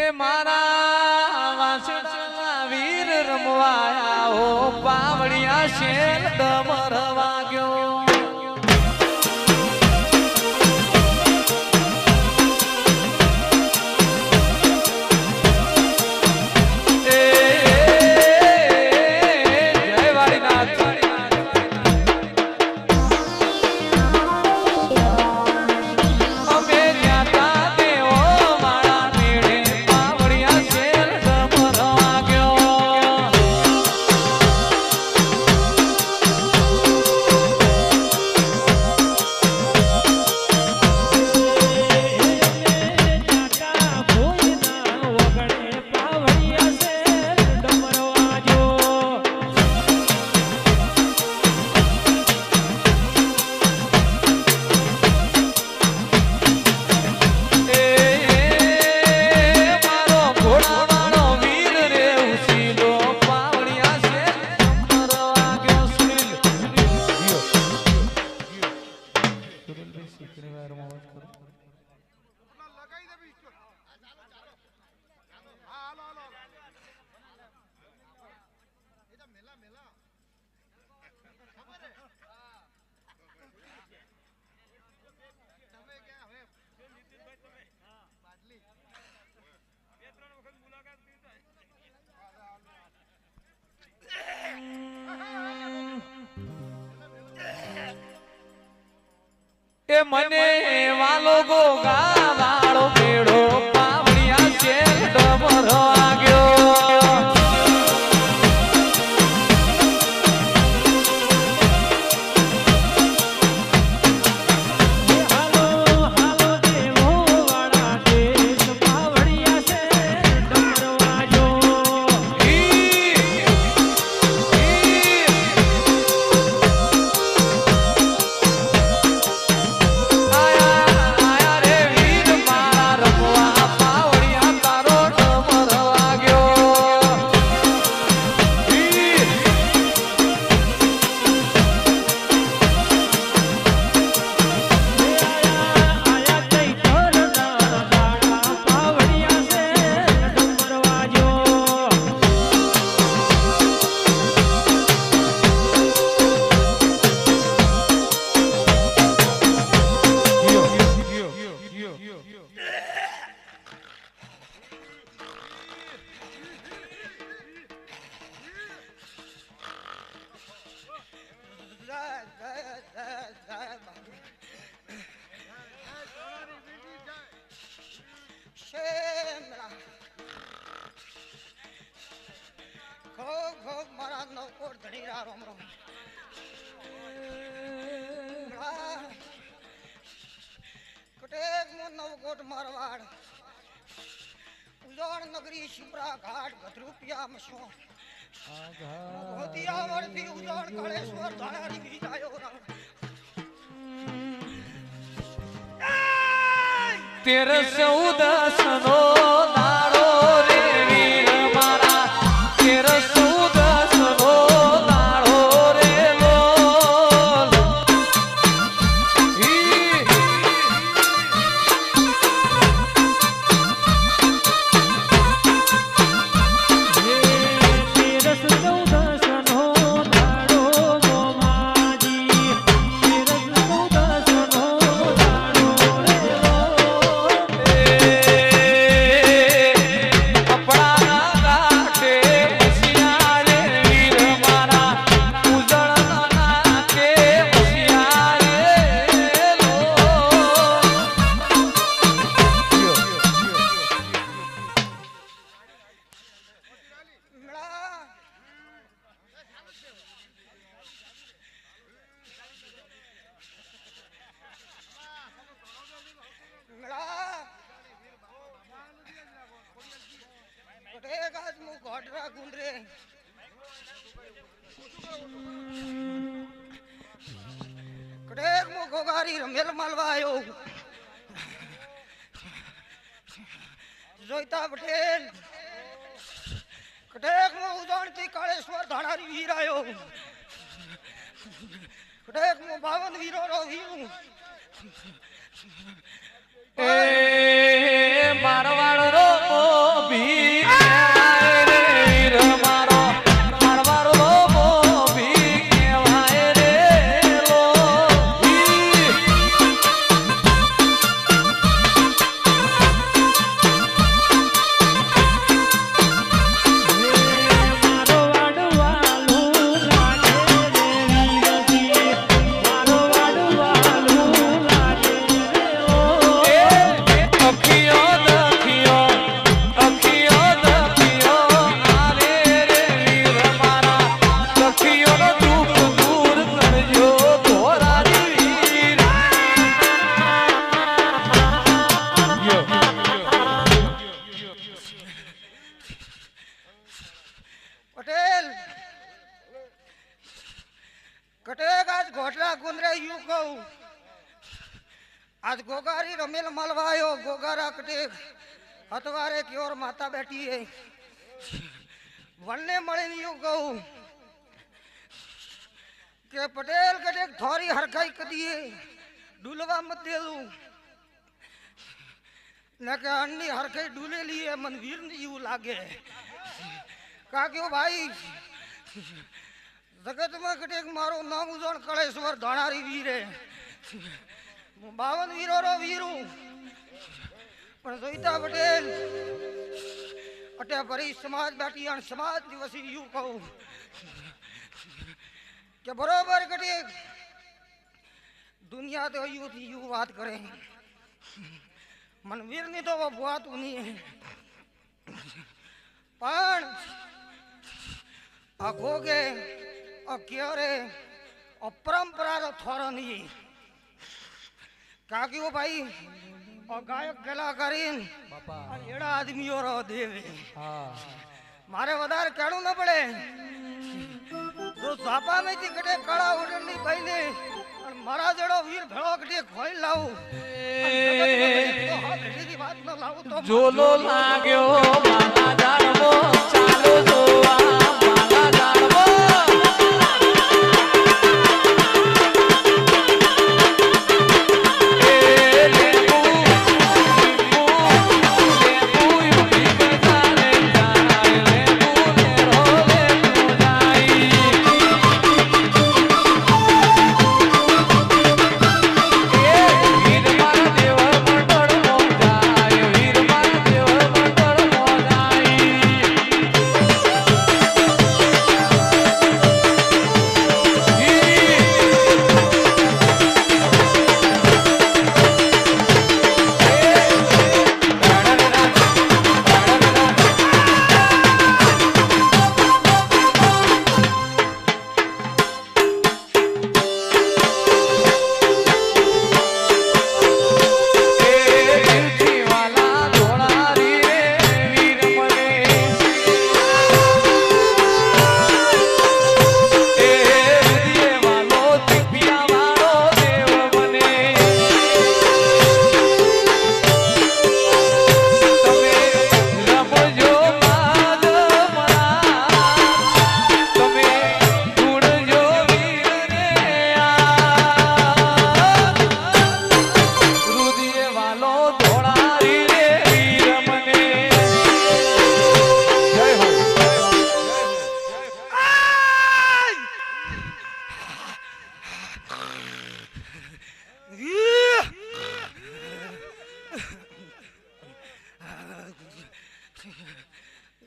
એ મારા વાસણા વીર રમવાયા હો પાવડિયા શેર ડમર વાગ્યો એ મને વાલો ગો ગાવાળો મેળો પાવડિયા શેર ડમર વાગ્યો मारवाड़ उजाड़ नगरी शिमरा घाट गधरुपिया मशो होती आवड़ती उजाड़ कालेश्वर धायारी भी जायो तेरे सौदसनो दाड़ो रे वीर मारा तेरे सौदसनो दाड़ो रे लोल रमेल मालवायो जोईता पटेल कटेक में उजाणती कालेश्वर धाणारी वीर आयो कटेक में 52 वीरो रो वीरू ए मारवाड़ रो યુ કહું આજ ગોગારી રમેલ મલવાયો ગોગારા કટે હતવારે ક્યોર માતા બેઠી હે વનને મળીને યુ કહું કે પટેલ કટે થોરી હરખાઈ કદીએ ડૂલવા મત દેલું ને કે અન્ની હરખાઈ ડૂલેલી હે મન વીર ને એવું લાગે કાક્યો ભાઈ જગતમાં કટેક મારું નામ ઉજવણ કળેશ્વર ધણારી વીરે હું 52 વીરો રો વીરું પણ જોઈતા પટેલ અટે ભરી સમાજ બેઠી અને સમાજ દિવસી યુ કહું કે બરોબર કટેક દુનિયા તો યુ થી યુ વાત કરે મન વીર ની તો વાતું નહીં પણ આ ગોગે ક્યારે પરંપરા થોરો નહીં કાક્યો ભાઈ ગાયક કલાકારીન એડા આદમીઓ રો દેવે મારે વધારે કેળું ન પડે તો ઝાપા મેથી કટે કળા ઉડની ભાઈને મારા જેડો વીર ભેળો કટે ખોઈ લાવું વાત ન લાવું તો જોલો લાગ્યો માલા જાણવો ચાલો જોવા માલા જાણવો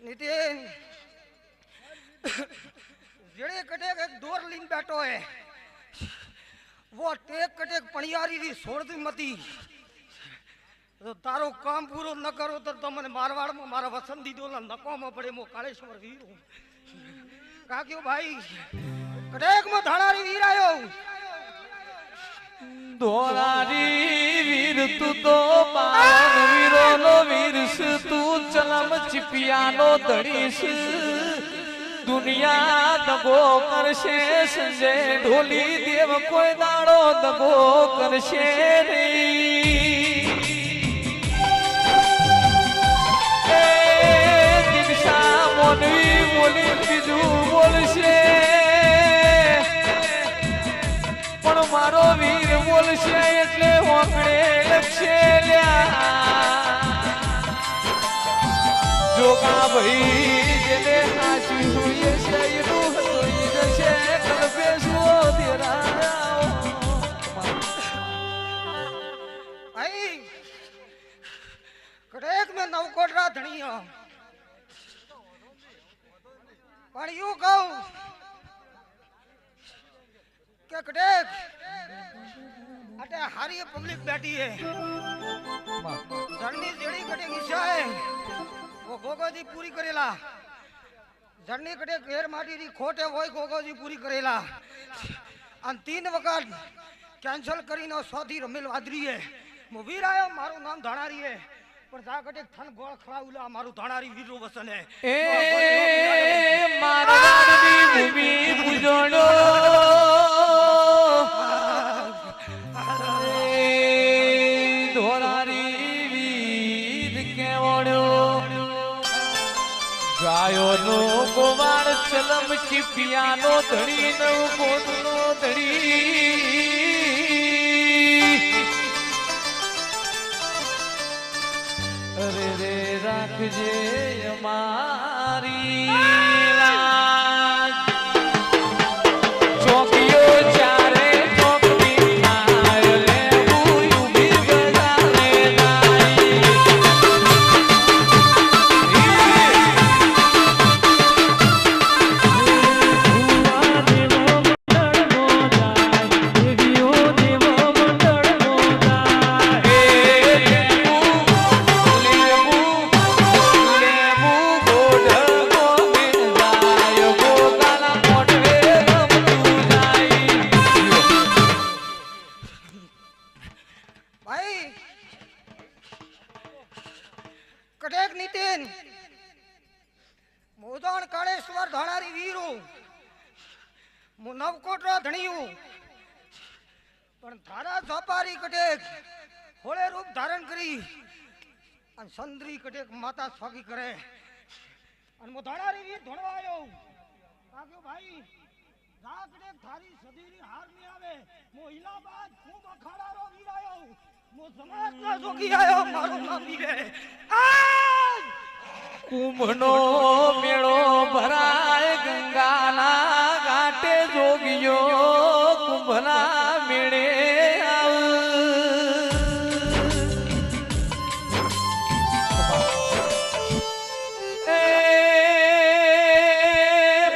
नितिन जेड़े कटे एक डोर लीन बैठो है वो टेक कटे पणियारी री छोड़ दी मती तो तारो काम पूरो न करो तो मैंने मारवाड़ में मारा वसंती डोला नको में पड़े मो कालेश्वर वीर हूं का क्यों भाई कटेक में धाणारी वीर आयो ધોળારી વીર તું તો પાવન વીરોનો વીરસ તું ચલમ ચિપિયાનો ધડીશ દુનિયા દગો કરશે સંજય ઢોલી દેવ કોઈ દાડો દગો કરશે નહીં એ દીક્ષા મોનવી બોલી બીજું બોલશે પણ મારો વીર બોલશે એટલે હોકડે લખશે જોગા ભાઈ જેને સાચી જોઈએ છે એનું જોઈ જશે કલ્પે શું તેરા भाई कटेक में नवकोटरा धनिया पर यू कहूं क्या कटेक अटे हारी पब्लिक बैठी है जर्नी जेड़ी कटे ईशा है वो गोगोजी पूरी करेला जर्नी कटे घेर माटी री खोट है वो गोगोजी पूरी करेला अन 3 वक्त कैंसल करीने स्वाधी रमेल वादरी है मो वीर आयो मारो नाम धाणारी है पर जा कटे थन गोळ खळाउला मारो धाणारी वीरो वसन है એ મારવાડની ભૂમિ પૂજોડો નો ગોવાળ ચલમ ચીપિયાનો ધડી નવ કોટનો ધડી અરે રે રાખજે અમારી લાજ. ચોકીઓ ચારે ચોકડી આય લેવું ઊભી બજારે નાઈ. ભાઈ કટેક નીતિન મોદણ કાળેશ્વર ધાણારી વીરુ નવકોટરા ધણિયું પણ ધારા ઝપારી કટેક હોળે રૂપ ધારણ કરી અને સંદ્રી કટેક માતા સ્વાગી કરે અને મો ધાણારી વીર ધણવા આવ્યો કાક્યો ભાઈ રા કટેક થારી સદીની હાર ની આવે મો ઇલાહાબાદ ખૂબ અખાડારો વીર આવ્યો મો સમાજના જોગી આવ્યો મારું નામ વીરે આજ કુંભનો મેળો ભરાય ગંગાના ઘાટે જોગીયો કુંભના મેળે આવ. એ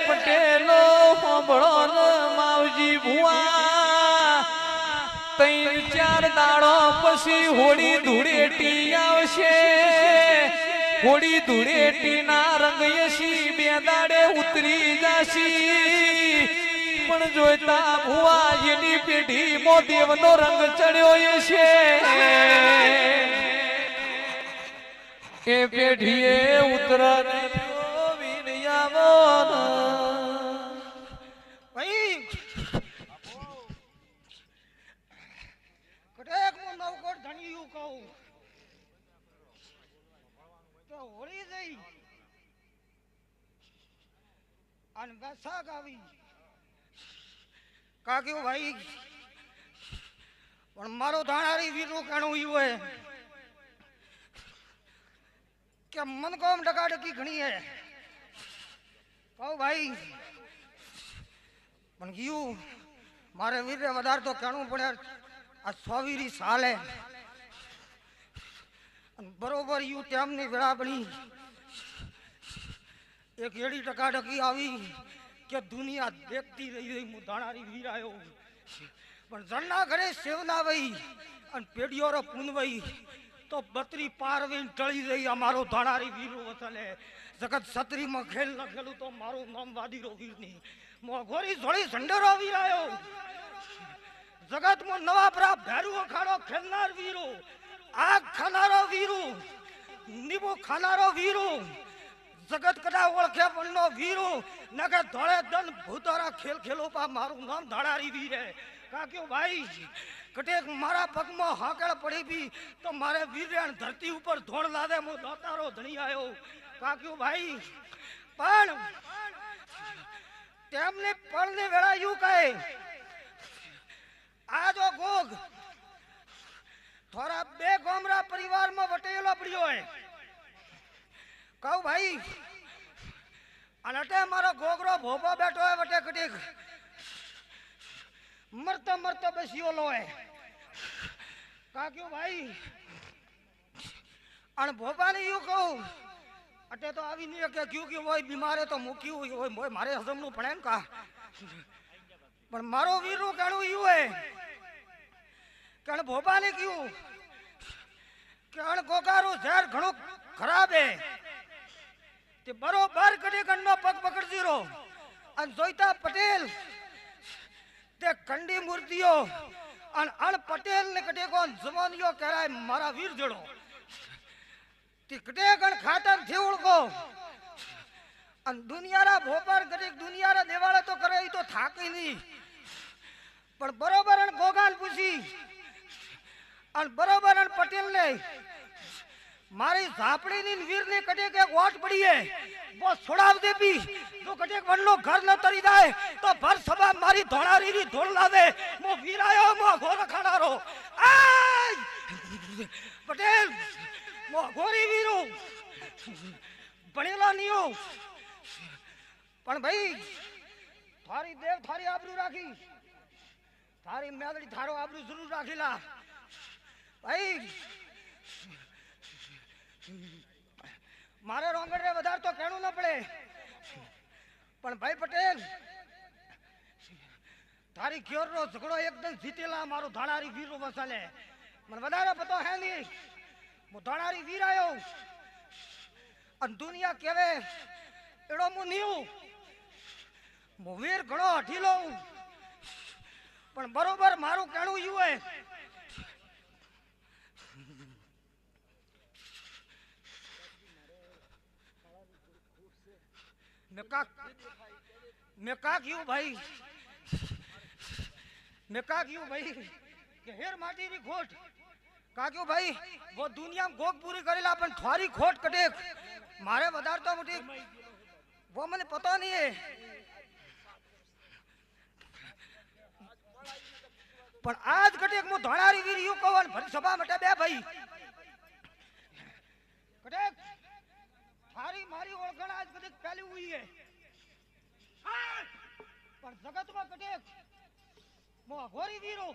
પટેલો સાંભળો ને માવજી ભુવા ત્રણ ચાર દાડો પછી હોળી ધૂળેટી આવશે. હોળી ધૂળેટી ના રંગ યશી બે દાડે ઉતરી જાશી પણ જોઈતા ભુવાજીની પેઢી મો દેવનો રંગ ચડ્યો છે. એ પેઢીએ ઉતરા ભાઈ કટેક હું નવકોટ ધણિયું કહું તો હોળી જઈ અને બેસાક આવી કાક્યો ભાઈ પણ મારો ધાણારી વીરનું કહેણું એવું હે કે મન કોમ ડકાડકી ઘણી હે કહું ભાઈ પણ ગયું મારે વીરને વધારે તો કહેણું પડે આ સોવીરી સાલે બરોબર યુ તેમની વેળા બની એક એડી ટકાટકી આવી કે દુનિયા દેખતી રહી રહી હું ધાણારી વીર આવ્યો પણ જણના ઘરે સેવના વહી અને પેઢીઓ રો પૂનવઈ તો બત્રી પારવી ટળી રહી અમારો ધાણારી વીરો વસલે જગત સત્રીમાં ખેલ ન ખેલું તો મારું નામ વાદીરો વીરની મોઘોરી જોડી ઝંડરો વીર આવ્યો જગતમાં નવાપરા ભેરું અખાડો ખેલનાર વીરો આગ ખાનારો વીરો નીબુ ખાનારો વીરો જગત કડા ઓળખે પણનો વીરો નકે ધોળે દન ભૂતારા ખેલ ખેલો પા મારું નામ ધાણારી વીરે કાક્યો ભાઈ કટેક મારા પગમાં હાકળ પડી બી તો મારે વીર્યાણ ધરતી ઉપર ધોણ લાદે મો દાતારો ધણી આવ્યો કાક્યો ભાઈ પણ તેમને પળને વેળા યુ કહે આ જો ગોગ થોડા બે ગોમરા પરિવારમાં વટેલો પડ્યો હે કહું ભાઈ અને અટે મારો ગોગરો ભોપો બેઠો હે વટે કટીક મરતો મરતો બેસ્યો લો હે કાક્યો ભાઈ અને ભોપાને યુ કહું અટે તો આવી નહીં કે ક્યું કે હોય બીમારે તો મૂક્યું હોય મારે હજમનું પડે ને કા પણ મારો વીરનું કહેણું યુ હે કે ભોપાને કયું કે અણ ગોગારું ઝેર ઘણું ખરાબ હે તે બરોબર કડીકણનો પગ પકડતી રહો અને જોઈતા પટેલ તે કંડી મૂર્તિઓ અને અણ પટેલ ને કડેકો જવાનીઓ કરાય મારા વીર જડો તે કડેકણ ખાતર થી ઓળખો અને દુનિયારા ભોપાર કડીક દુનિયારા દેવાળે તો કરે તો થાકી નહીં પણ બરોબર અણ ગોગાલ પૂછી અને બરોબર અણ પટેલ ને મારી ઝાપડીની વીરની કડેક એક ઓટ પડી હે वो છોડાવ દે બી તો કડેક વનનો ઘર ન તરી જાય તો ભર સભા મારી ધોળારીની ધોળ લાવે મો વીરાયો મો ઘોર ખાડારો આય પટેલ મો ઘોરી વીરો ભણેલા નીઓ પણ ભાઈ થારી દેવ થારી આબરૂ રાખી થારી મેદડી થારો આબરૂ જરૂર રાખીલા ભાઈ મારે રોંગડે વધારે તો કહેવું ન પડે પણ ભાઈ પટેલ તારી ઘેરનો ઝઘડો એકદમ જીતેલા મારો ધાણારી વીરો મસાલે મને વધારે પતો હે નહીં હું ધાણારી વીર આવ્યો અને દુનિયા કેવે એડો હું નહીં હું વીર ઘણો હઠીલો પણ બરોબર મારું કહેવું યુ હે मैं का क्यों भाई कि हेर माटी री खोट का क्यों भाई वो दुनिया में गोग पूरी करेला अपन थारी खोट कटे मारे वधार तो मोटी वो मने पता नहीं है पर आज कटे मु धोणारी वीर यू कहन भरी सभा मटे बे भाई कटे थारी मारी ओळखण आज कदे पहली हुई है पर जगत में कटे मो घोरी वीरो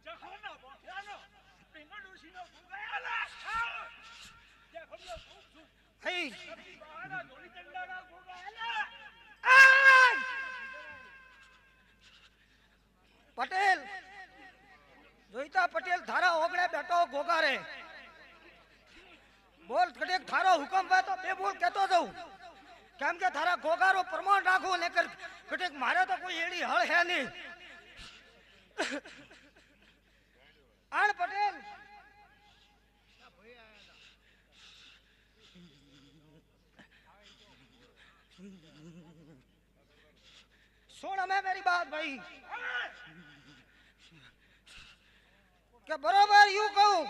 जखना बोथानो पिंगडुसीनो फुगायाला जे खबियो खूब हे बारा धोली चंडाना फुगायाला पटेल जोईता पटेल थारा ओगणे बैठो गोगारे बोल कटेक थारो हुकम है तो बे बोल कहतो जाऊ केम के थारा गोगारो प्रमाण राखो लेकर कटेक मारे तो कोई एड़ी हळ है नहीं आन पटेल सुन हमें मेरी बात भाई के बरोबर यू कहूं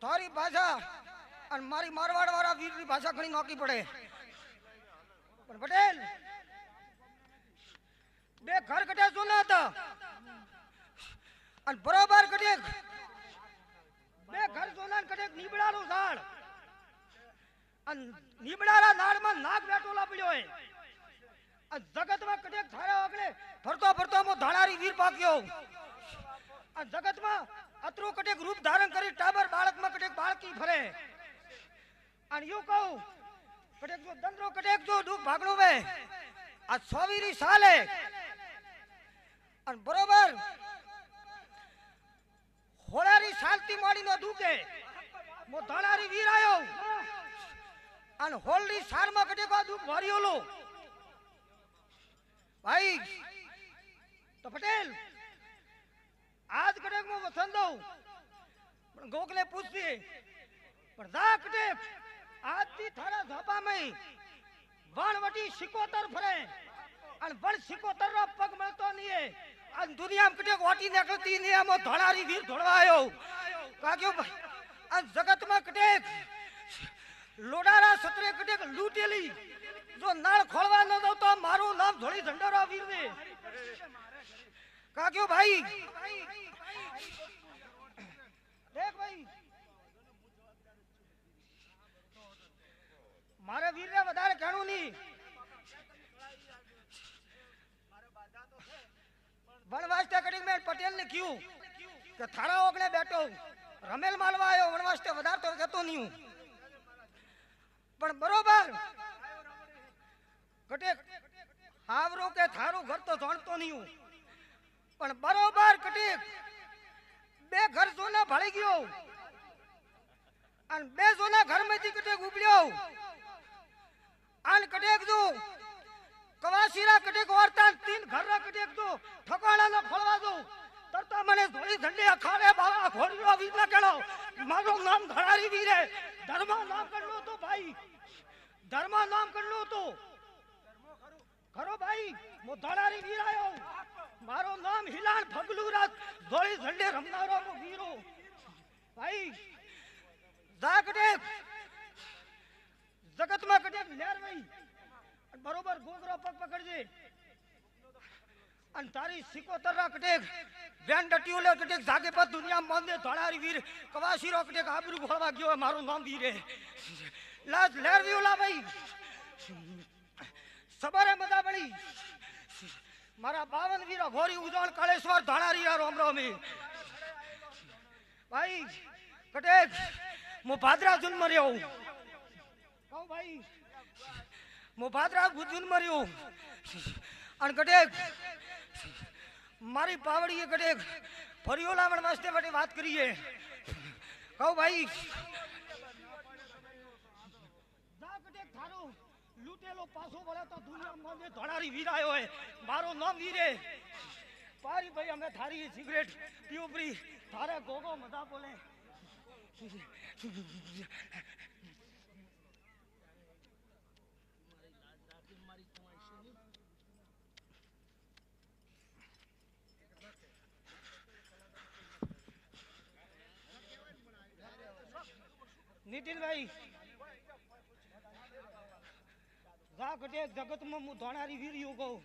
थारी भाषा और मारी मारवाड़ वाला वीर की भाषा घणी नौकी पड़े पर पटेल बे घर कटे सुना था और बरोबर कटे बे घर सुना कटे नीबड़ा नो झाड़ और नीबड़ा नाड़ में नाग बैठोला पड़ो है और जगत में कटे थारा अगले फरतो फरतो मो धाणारी वीर पाक्यो और जगत में अतरो कटेक रूप धारण करी टाबर बालक में कटेक बालकी फरे और यू कहूं कटेक जो दंद्रो कटेक जो दुख भागणो वे आ 100 साले और बरोबर होळारी शांति माड़ी नो दुखे मो धाणारी वीर आयो और होळी सार में कटेक दुख भरियोलो भाई तो पटेल आज कटेक मो वसंत दो गोकले पूछती पर जा कटेक आज ती थारा झापा में वणवटी सिकोतर फरे और वण सिकोतर रो पग मिलतो नहीं है आज दुनिया में कटेक वाटी निकलती नहीं है मो धोणारी वीर धोड़वायो का क्यों आज जगत में कटेक लोडारा सतरे कटेक लूटेली जो नाल खोलवा न दो तो मारो नाम धोड़ी झंडोरा वीर ने का क्यों भाई देख भाई मारे वीर ने वधारे कहणू नहीं वनवास्ते कटिंग में पटेल ने क्यों कि थारा ओगणे बैठो रमेल मालवा आयो वनवास्ते वधार तो कहतो नहीं हूं पण बरोबर कटे हावरो के थारो घर तो जानतो नहीं हूं पण बरोबर कटे बे घर सोना भળી ગયો અને બે સોના ઘર માંથી કટેક ઉબલ્યો આન કટેક જો કવાસીરા કટેક વાર્તા तीन घर रा कटेक जो ठकाणा न ફળવા દો તરતા મને ધોળી ઝંડી અખાડે બાવા ઘોડીઓ વીરલા કેળો મારો નામ ધરારી વીરે ધર્મા નામ કરલો તો ભાઈ धर्मा नाम कर लो तो करो भाई मो धड़ारी वीर आयो મારું નામ હિલાલ ભગલુરાજ ધોળી ઝંડે રમનારો હું વીરો ભાઈ જા કટેક જગતમાં કટેક લેર ભાઈ બરોબર ગોગરો પગ પકડજે અને તારી સિકોતરા કટેક બેન ડટ્યુલે કટેક જાગે પર દુનિયા મંદે ધડારી વીર કવાશીરો કટેક આબરૂ ઘોળવા ગયો મારું નામ વીરે લાજ લેર વિયોલા ભાઈ સબરે મજા પડી મારા 52 વીરો ઘોરી ઉજળ કાળેશ્વર ધાણારી રોમ રોમી ભાઈ કટેક મુ ભાદરા જુન મર્યો કહું ભાઈ મુ ભાદરા જુન મર્યો અને કટેક મારી પાવડીએ કટેક ફરિયોલામણ વાસ્તે માટે વાત કરીએ કહું ભાઈ જા કટેક થારો લૂટેલો પાછો વળે તો દુનિયામાં જે ધડારી વીર આવ્યો હોય મારું નામ વીરે પારી ભાઈ અમે થારી સિગરેટ પીઓપરી તારે ગોગો મજા બોલે નીતિનભાઈ જા કટેક જગતમાં હું ધોણારી વીર્યું કહું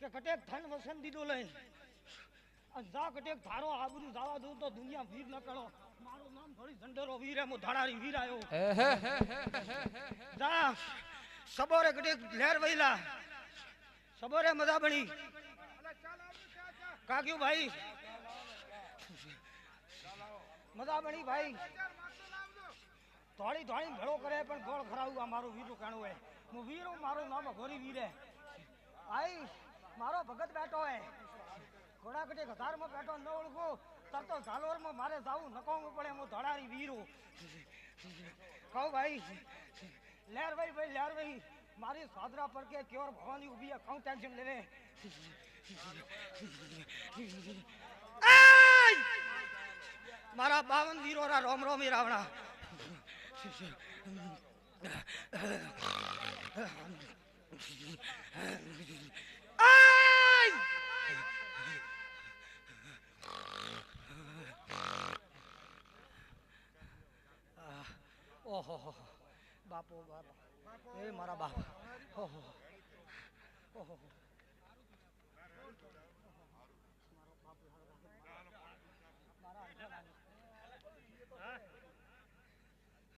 કે કટેક ધન વસન દીધો લઈ અને જા કટેક ધારો આબરૂ જવા દઉં તો દુનિયા વીર ન કરો મારું નામ થોડી ઝંડરો વીર હું ધોણારી વીર આવ્યો જા સબોરે કટેક લહેર વહીલા સબોરે મજા બની કાક્યું ભાઈ મજા બની ભાઈ ધોળી ધોળી ભેળો કરે પણ ગોળ ખરાવું આ મારું વીરું કાણું હોય હું વીરો મારું નામ ઘોરી વીરે આઈ મારો ભગત બેઠો હે ઘોડા કટે ગધારમાં બેઠો ન ઓળખો તરતો ઝાલોરમાં મારે જાવું નકોવું પડે હું ધડારી વીરું કહું ભાઈ લેર ભાઈ લેર ભાઈ મારી સાદરા પર કે ક્યોર ભવાની ઉભી હે કહું ટેન્શન લેવે મારા 52 વીરોરા રોમ રોમી રાવણા ઓહો બાપો બાપો એ મારા બાપ ઓહો ઓહો